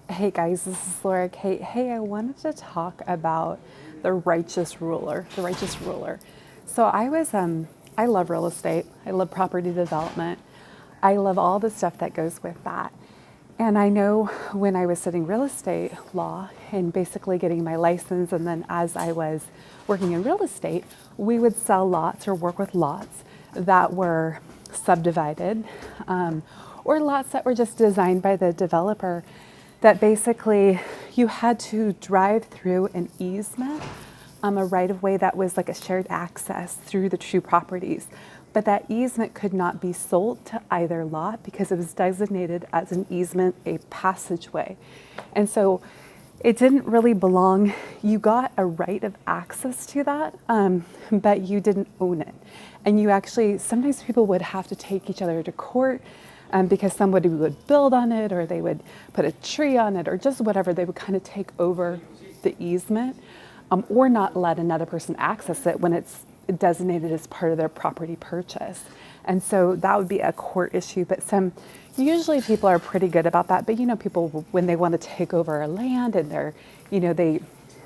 Hey guys, this is Laura Kate. Hey, I wanted to talk about the righteous ruler. So I love real estate. I love property development. I love all the stuff that goes with that. And I know when I was studying real estate law and basically getting my license, and then as I was working in real estate, we would sell lots or work with lots that were subdivided, or lots that were just designed by the developer, that basically you had to drive through an easement, a right of way that was like a shared access through the two properties. But that easement could not be sold to either lot because it was designated as an easement, a passageway. And so it didn't really belong. You got a right of access to that, but you didn't own it. And you actually, sometimes people would have to take each other to court because somebody would build on it, or they would put a tree on it, or just whatever. They would kind of take over the easement, or not let another person access it when it's designated as part of their property purchase. And so that would be a court issue. But usually people are pretty good about that. But people, when they want to take over a land and they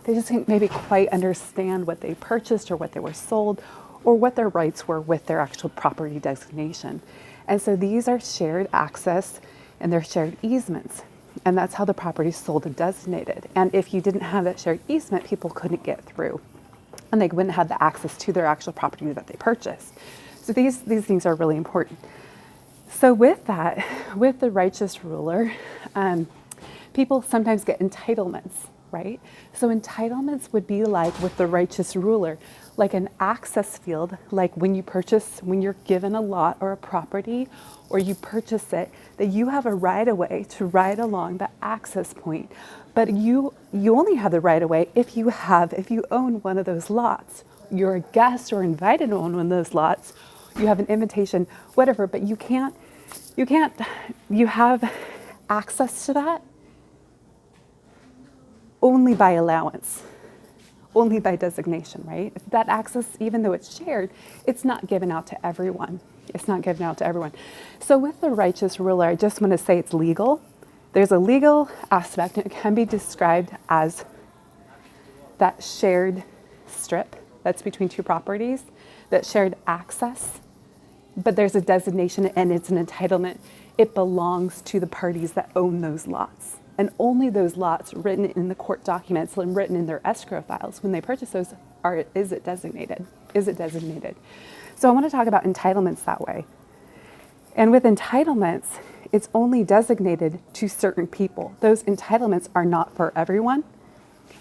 just can't maybe quite understand what they purchased or what they were sold or what their rights were with their actual property designation. And so these are shared access and they're shared easements. And that's how the property is sold and designated. And if you didn't have that shared easement, people couldn't get through. And they wouldn't have the access to their actual property that they purchased. So these things are really important. So with that, with the righteous ruler, people sometimes get entitlements, right? So entitlements would be like with the righteous ruler, like an access field, like when you're given a lot or a property, or you purchase it, that you have a right of way to ride along the access point. But you only have the right of way if you own one of those lots. You're a guest or invited on one of those lots. You have an invitation, whatever, but you have access to that only by allowance, only by designation, right? That access, even though it's shared, it's not given out to everyone. So with the righteous ruler, I just want to say it's legal. There's a legal aspect, and it can be described as that shared strip that's between two properties, that shared access, but there's a designation and it's an entitlement. It belongs to the parties that own those lots. And only those lots written in the court documents and written in their escrow files when they purchase those is it designated? So I want to talk about entitlements that way. And with entitlements, it's only designated to certain people. Those entitlements are not for everyone,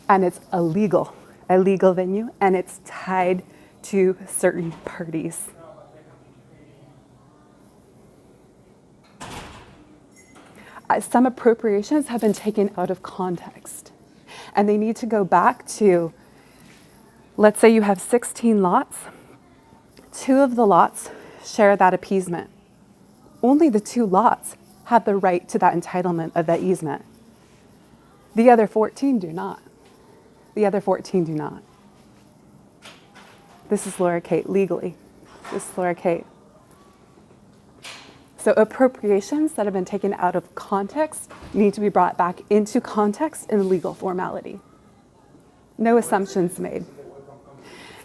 and it's a legal venue, and it's tied to certain parties. Some appropriations have been taken out of context, and they need to go back to, let's say you have 16 lots. 2 of the lots share that appeasement. Only the 2 lots have the right to that entitlement of that easement. The other 14 do not. This is Laura Kate, legally. This is Laura Kate. So appropriations that have been taken out of context need to be brought back into context in legal formality. No assumptions made.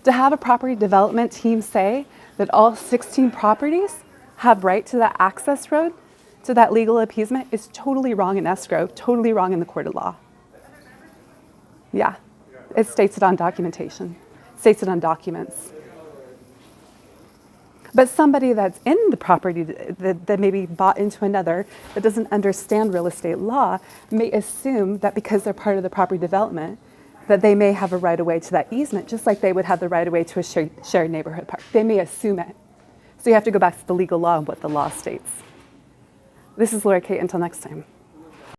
To have a property development team say that all 16 properties have right to that access road, to that legal appeasement, is totally wrong in escrow, totally wrong in the court of law. Yeah, it states it on documentation, states it on documents. But somebody that's in the property that maybe bought into another, that doesn't understand real estate law, may assume that because they're part of the property development, that they may have a right of way to that easement, just like they would have the right of way to a shared neighborhood park. They may assume it. So you have to go back to the legal law and what the law states. This is Laura Kate. Until next time.